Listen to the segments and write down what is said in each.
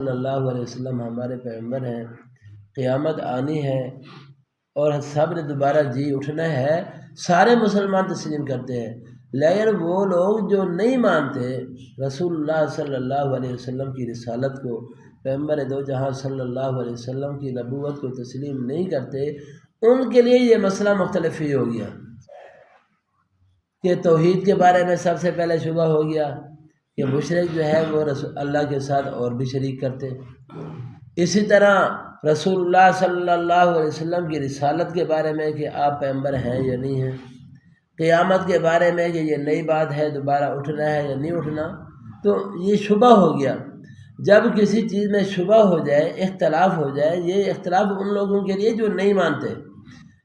صلی اللہ علیہ وسلم ہمارے پیغمبر ہیں، قیامت آنی ہے اور سب نے دوبارہ جی اٹھنا ہے، سارے مسلمان تسلیم کرتے ہیں۔ لیکن وہ لوگ جو نہیں مانتے رسول اللہ صلی اللہ علیہ وسلم کی رسالت کو، پیغمبر دو جہاں صلی اللہ علیہ وسلم کی نبوت کو تسلیم نہیں کرتے، ان کے لیے یہ مسئلہ مختلف ہی ہو گیا کہ توحید کے بارے میں سب سے پہلے شبہ ہو گیا کہ مشرک جو ہے وہ اللہ کے ساتھ اور بھی شریک کرتے۔ اسی طرح رسول اللہ صلی اللہ علیہ وسلم کی رسالت کے بارے میں کہ آپ پیغمبر ہیں یا نہیں ہیں، قیامت کے بارے میں کہ یہ نئی بات ہے، دوبارہ اٹھنا ہے یا نہیں اٹھنا، تو یہ شبہ ہو گیا۔ جب کسی چیز میں شبہ ہو جائے، اختلاف ہو جائے، یہ اختلاف ان لوگوں کے لیے جو نہیں مانتے،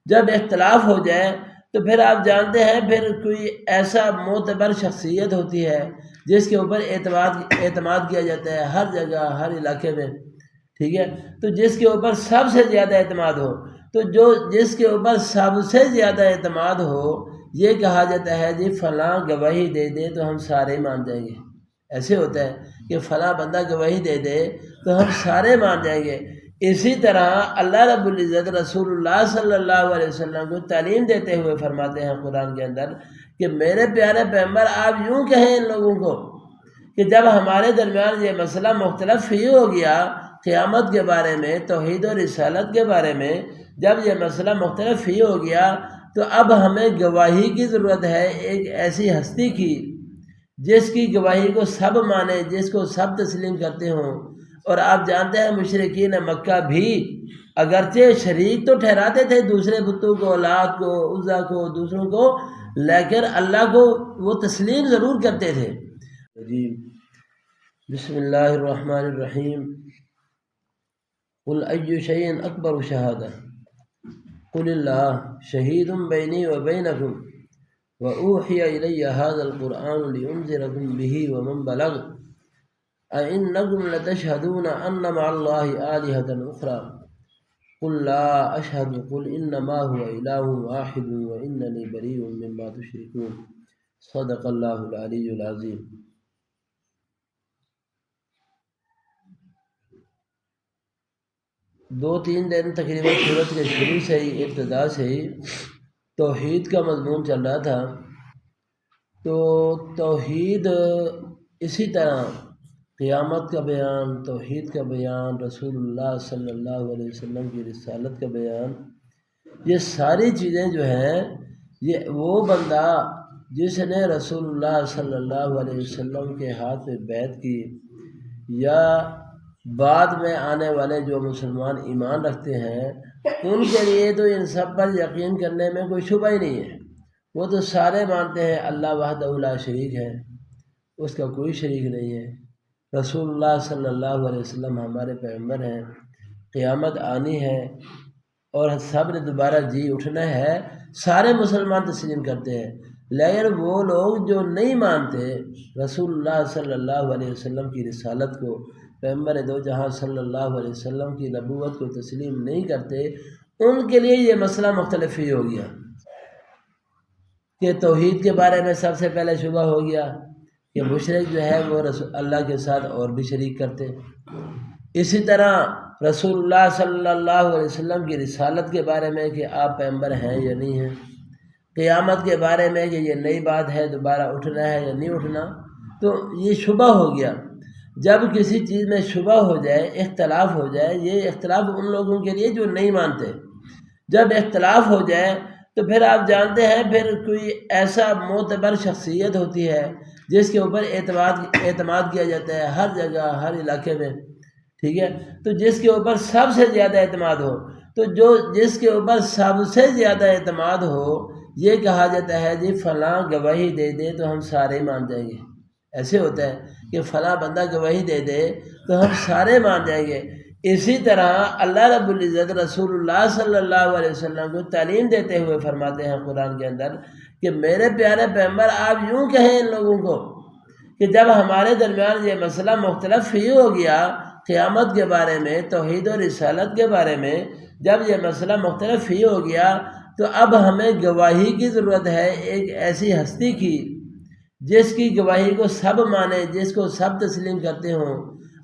جب اختلاف ہو جائے تو پھر آپ جانتے ہیں پھر کوئی ایسا معتبر شخصیت ہوتی ہے جس کے اوپر اعتماد کیا جاتا ہے ہر جگہ ہر علاقے میں، ٹھیک ہے، تو جس کے اوپر سب سے زیادہ اعتماد ہو، تو جس کے اوپر سب سے زیادہ اعتماد ہو، یہ کہا جاتا ہے جی فلاں گواہی دے دے تو ہم سارے مان جائیں گے۔ ایسے ہوتا ہے کہ فلاں بندہ گواہی دے دے تو ہم سارے مان جائیں گے۔ اسی طرح اللہ رب العزت رسول اللہ صلی اللہ علیہ وسلم کو تعلیم دیتے ہوئے فرماتے ہیں قرآن کے اندر کہ میرے پیارے پیغمبر آپ یوں کہیں ان لوگوں کو کہ جب ہمارے درمیان یہ مسئلہ مختلف ہی ہو گیا قیامت کے بارے میں، توحید و رسالت کے بارے میں، جب یہ مسئلہ مختلف ہی ہو گیا تو اب ہمیں گواہی کی ضرورت ہے، ایک ایسی ہستی کی جس کی گواہی کو سب مانے، جس کو سب تسلیم کرتے ہوں۔ اور آپ جانتے ہیں مشرکین مکہ بھی اگرچہ شریک تو ٹھہراتے تھے دوسرے بتوں کو، لات کو، عزا کو، دوسروں کو، لیکن اللہ کو وہ تسلیم ضرور کرتے تھے۔ بسم اللہ الرحمن الرحیم قل ای شیء اکبر شہادہ قل اللہ شہید بینی و بینکم وأوحی الی ھذا القرآن لانذرکم بہ ومن بلغ أئنکم لتشہدون ان مع اللہ آلہۃ اخری قل لا اشہد قل انما هو الہ واحد واننی بریء مما تشرکون۔ صدق اللہ العلی العظیم۔ دو تین دن تقریباً سورت کے شروع سے ہی، ابتدا سے ہی توحید کا مضمون چل رہا تھا، تو توحید اسی طرح قیامت کا بیان، توحید کا بیان، رسول اللہ صلی اللہ علیہ وسلم کی رسالت کا بیان، یہ ساری چیزیں جو ہیں یہ وہ بندہ جس نے رسول اللہ صلی اللہ علیہ وسلم کے ہاتھ میں بیعت کی یا بعد میں آنے والے جو مسلمان ایمان رکھتے ہیں ان کے لیے تو ان سب پر یقین کرنے میں کوئی شبہ ہی نہیں ہے، وہ تو سارے مانتے ہیں اللہ وحدہ لا شریک ہے، اس کا کوئی شریک نہیں ہے۔ رسول اللہ صلی اللہ علیہ وسلم ہمارے پیغمبر ہیں، قیامت آنی ہے اور سب نے دوبارہ جی اٹھنا ہے، سارے مسلمان تسلیم کرتے ہیں۔ لیکن وہ لوگ جو نہیں مانتے رسول اللہ صلی اللہ علیہ وسلم کی رسالت کو، پیغمبر دو جہاں صلی اللہ علیہ وسلم کی نبوت کو تسلیم نہیں کرتے، ان کے لیے یہ مسئلہ مختلف ہی ہو گیا کہ توحید کے بارے میں سب سے پہلے شبہ ہو گیا کہ مشرک جو ہے وہ اللہ کے ساتھ اور بھی شریک کرتے۔ اسی طرح رسول اللہ صلی اللہ علیہ وسلم کی رسالت کے بارے میں کہ آپ پیغمبر ہیں یا نہیں ہیں، قیامت کے بارے میں کہ یہ نئی بات ہے، دوبارہ اٹھنا ہے یا نہیں اٹھنا، تو یہ شبہ ہو گیا۔ جب کسی چیز میں شبہ ہو جائے، اختلاف ہو جائے، یہ اختلاف ان لوگوں کے لیے جو نہیں مانتے، جب اختلاف ہو جائے تو پھر آپ جانتے ہیں پھر کوئی ایسا معتبر شخصیت ہوتی ہے جس کے اوپر اعتماد کیا جاتا ہے ہر جگہ ہر علاقے میں، ٹھیک ہے، تو جس کے اوپر سب سے زیادہ اعتماد ہو، تو جس کے اوپر سب سے زیادہ اعتماد ہو، یہ کہا جاتا ہے جی فلاں گواہی دے دے تو ہم سارے مان جائیں گے۔ ایسے ہوتا ہے کہ فلاں بندہ گواہی دے دے تو ہم سارے مان جائیں گے۔ اسی طرح اللہ رب العزت رسول اللہ صلی اللہ علیہ وسلم کو تعلیم دیتے ہوئے فرماتے ہیں قرآن کے اندر کہ میرے پیارے پیغمبر آپ یوں کہیں ان لوگوں کو کہ جب ہمارے درمیان یہ مسئلہ مختلف ہی ہو گیا قیامت کے بارے میں، توحید و رسالت کے بارے میں، جب یہ مسئلہ مختلف ہی ہو گیا تو اب ہمیں گواہی کی ضرورت ہے، ایک ایسی ہستی کی جس کی گواہی کو سب مانے، جس کو سب تسلیم کرتے ہوں۔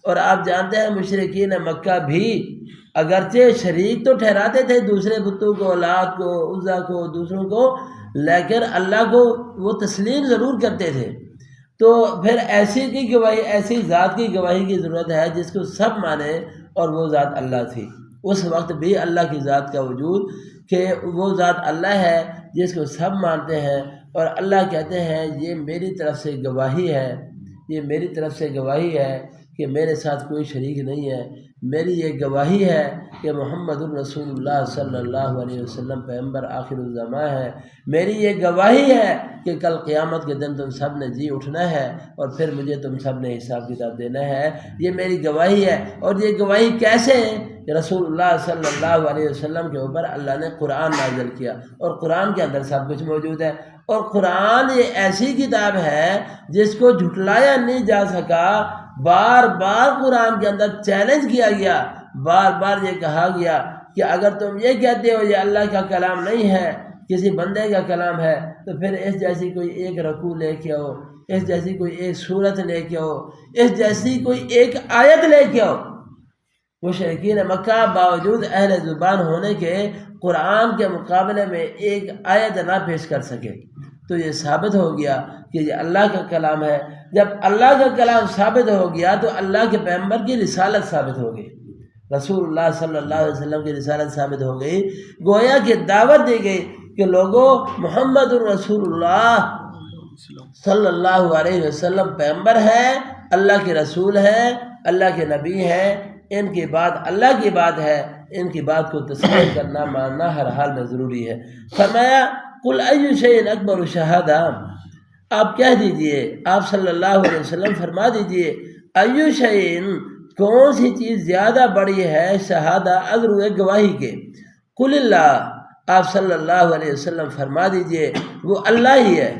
اور آپ جانتے ہیں مشرکین مکہ بھی اگرچہ شریک تو ٹھہراتے تھے دوسرے بتوں کو، لات کو، عزا کو، دوسروں کو، لیکن اللہ کو وہ تسلیم ضرور کرتے تھے۔ تو پھر ایسی کی گواہی، ایسی ذات کی گواہی کی ضرورت ہے جس کو سب مانے، اور وہ ذات اللہ تھی۔ اس وقت بھی اللہ کی ذات کا وجود کہ وہ ذات اللہ ہے جس کو سب مانتے ہیں، اور اللہ کہتے ہیں یہ میری طرف سے گواہی ہے، یہ میری طرف سے گواہی ہے کہ میرے ساتھ کوئی شریک نہیں ہے۔ میری یہ گواہی ہے کہ محمد الرسول اللہ صلی اللہ علیہ وسلم پیغمبر آخر الزماں ہے۔ میری یہ گواہی ہے کہ کل قیامت کے دن تم سب نے جی اٹھنا ہے، اور پھر مجھے تم سب نے حساب کتاب دینا ہے۔ یہ میری گواہی ہے۔ اور یہ گواہی کیسے ہے کہ رسول اللہ صلی اللہ علیہ وسلم کے اوپر اللہ نے قرآن نازل کیا، اور قرآن کے اندر سب کچھ موجود ہے۔ اور قرآن یہ ایسی کتاب ہے جس کو جھٹلایا نہیں جا سکا۔ بار بار قرآن کے اندر چیلنج کیا گیا، بار بار یہ کہا گیا کہ اگر تم یہ کہتے ہو یہ اللہ کا کلام نہیں ہے، کسی بندے کا کلام ہے، تو پھر اس جیسی کوئی ایک رکوع لے کے آؤ، اس جیسی کوئی ایک سورت لے کے آؤ، اس جیسی کوئی ایک آیت لے کے آؤ۔ مشرکین مکہ باوجود اہل زبان ہونے کے قرآن کے مقابلے میں ایک آیت نہ پیش کر سکے۔ تو یہ ثابت ہو گیا کہ یہ اللہ کا کلام ہے۔ جب اللہ کا کلام ثابت ہو گیا تو اللہ کے پیغمبر کی رسالت ثابت ہو گئی، رسول اللہ صلی اللہ علیہ وسلم کی رسالت ثابت ہو گئی۔ گویا کہ دعوت دی گئی کہ لوگوں، محمد الرسول اللہ صلی اللہ علیہ وسلم پیغمبر ہے، اللہ کے رسول ہے، اللہ کے نبی ہے، ان کی بات اللہ کی بات ہے، ان کی بات کو تسلیم کرنا، ماننا ہر حال میں ضروری ہے۔ فرمایا قل ای شیء اکبر شہادہ، آپ کہہ دیجئے، آپ صلی اللہ علیہ وسلم فرما دیجئے، ای شیء، کون سی چیز زیادہ بڑی ہے، شہادہ اگر گواہی کے، قل اللہ، آپ صلی اللہ علیہ وسلم فرما دیجئے وہ اللہ ہی ہے،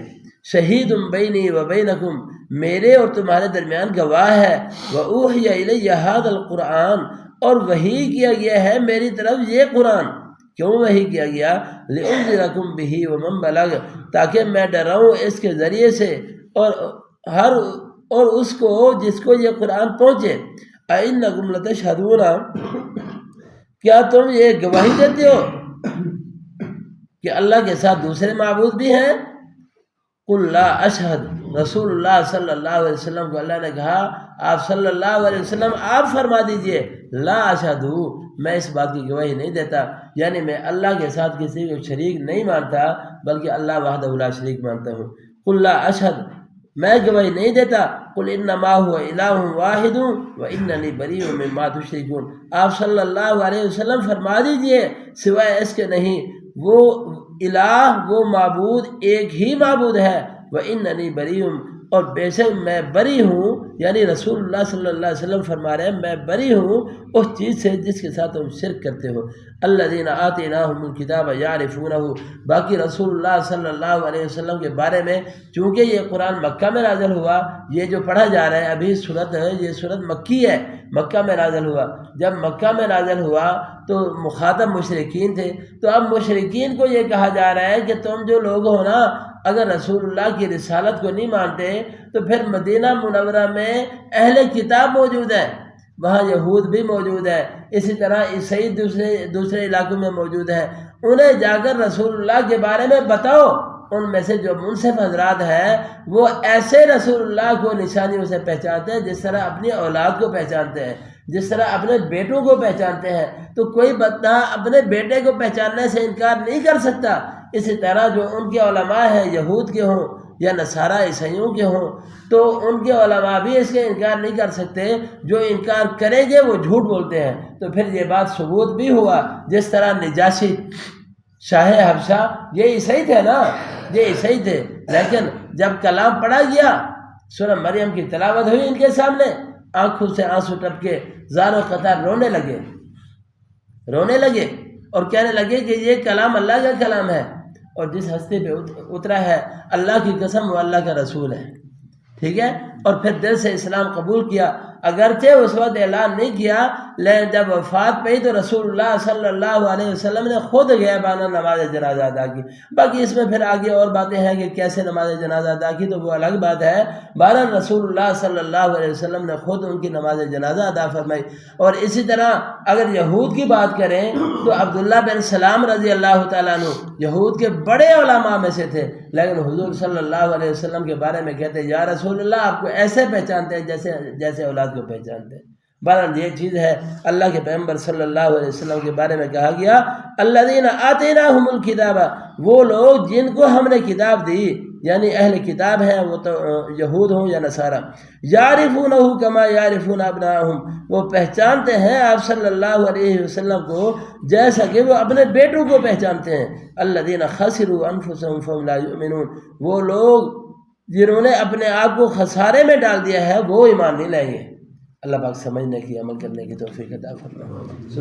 شہید بینی و بینکم، میرے اور تمہارے درمیان گواہ ہے، وَأُوحِيَ إِلَيَّ هَذَا الْقُرْآنِ، اور وحی کیا گیا ہے میری طرف یہ قرآن۔ کیوں وحی کیا گیا؟ لِأُنذِرَكُمْ بِهِ وَمَنْ بَلَغَ، تاکہ میں ڈراؤں اس کے ذریعے سے اور اس کو جس کو یہ قرآن پہنچے۔ أَإِنَّكُمْ لَتَشْهَدُونَ، کیا تم یہ گواہی دیتے ہو کہ اللہ کے ساتھ دوسرے معبود بھی ہیں؟ قل لا اشہد، رسول اللہ صلی اللہ علیہ وسلم کو اللہ نے کہا آپ صلی اللہ علیہ وسلم آپ فرما دیجئے لا اشہد، میں اس بات کی گواہی نہیں دیتا، یعنی میں اللہ کے ساتھ کسی کو شریک نہیں مانتا بلکہ اللہ وحدہ لا شریک مانتا ہوں۔ قل لا اشہد، میں گواہی نہیں دیتا۔ قل انما هو الہ واحد واننی بریء مما تشرکون، آپ صلی اللہ علیہ وسلم فرما دیجئے سوائے اس کے نہیں، وہ الہ، وہ معبود ایک ہی معبود ہے، واننی بریء، اور بے شک میں بری ہوں، یعنی رسول اللہ صلی اللہ علیہ وسلم فرما رہے ہیں میں بری ہوں اس چیز سے جس کے ساتھ تم شرک کرتے ہو۔ الذین آتیناہم الکتاب یعرفونہ، باقی رسول اللہ صلی اللہ علیہ وسلم کے بارے میں چونکہ یہ قرآن مکہ میں نازل ہوا، یہ جو پڑھا جا رہا ہے ابھی سورت ہے، یہ سورت مکی ہے، مکہ میں نازل ہوا۔ جب مکہ میں نازل ہوا تو مخاطب مشرکین تھے، تو اب مشرکین کو یہ کہا جا رہا ہے کہ تم جو لوگ ہو نا، اگر رسول اللہ کی رسالت کو نہیں مانتے تو پھر مدینہ منورہ میں اہل کتاب موجود ہے، وہاں یہود بھی موجود ہے، اسی طرح عیسائی دوسرے علاقوں میں موجود ہے، انہیں جا کر رسول اللہ کے بارے میں بتاؤ۔ ان میں سے جو منصف حضرات ہیں وہ ایسے رسول اللہ کو نشانیوں سے پہچانتے ہیں جس طرح اپنی اولاد کو پہچانتے ہیں، جس طرح اپنے بیٹوں کو پہچانتے ہیں۔ تو کوئی بندہ اپنے بیٹے کو پہچاننے سے انکار نہیں کر سکتا، اسی طرح جو ان کے علماء ہیں یہود کے ہوں یا نصارہ عیسائیوں کے ہوں، تو ان کے علماء بھی اس کے انکار نہیں کر سکتے، جو انکار کریں گے وہ جھوٹ بولتے ہیں۔ تو پھر یہ بات ثبوت بھی ہوا، جس طرح نجاشی شاہ حبشہ یہ عیسائی تھے نا، یہ عیسائی تھے، لیکن جب کلام پڑھا گیا، سورہ مریم کی تلاوت ہوئی ان کے سامنے، آنکھوں سے آنسو ٹپکے، زار و قطار رونے لگے اور کہنے لگے کہ یہ کلام اللہ کا کلام ہے، اور جس ہستی پہ اترا ہے اللہ کی قسم وہ اللہ کا رسول ہے، ٹھیک ہے۔ اور پھر دل سے اسلام قبول کیا، اگرچہ اس وقت اعلان نہیں کیا لیکن جب وفات پئی تو رسول اللہ صلی اللہ علیہ وسلم نے خود غیبانہ نماز جنازہ ادا کی. باقی اس میں پھر آگے اور باتیں ہیں کہ کیسے نماز جنازہ ادا کی، تو وہ الگ بات ہے. بہرحال رسول اللہ صلی اللہ علیہ وسلم نے خود ان کی نماز جنازہ ادا فرمائی. اور اسی طرح اگر یہود کی بات کریں تو عبداللہ بن سلام رضی اللہ تعالیٰ عنہ یہود کے بڑے علماء میں سے تھے، لیکن حضور صلی اللہ علیہ وسلم کے بارے میں کہتے ہیں یا رسول اللہ آپ کو ایسے پہچانتے ہیں جیسے اولاد کو پہچانتے ہیں. بہرحال یہ چیز ہے. اللہ کے پیغمبر صلی اللہ علیہ وسلم کے بارے میں کہا گیا الذین آتیناہم الکتاب، وہ لوگ جن کو ہم نے کتاب دی، یعنی اہل کتاب ہیں، وہ تو یہود ہوں یا نصارہ. یعرفونہ کما یعرفون ابناءہم، وہ پہچانتے ہیں آپ صلی اللہ علیہ وسلم کو جیسا کہ وہ اپنے بیٹوں کو پہچانتے ہیں. الذین خسروا انفسہم فہم لا یؤمنون، وہ لوگ جنہوں نے اپنے آپ کو خسارے میں ڈال دیا ہے وہ ایمان نہیں لائیں گے. اللہ پاک سمجھنے کی، عمل کرنے کی توفیق عطا فرمائے.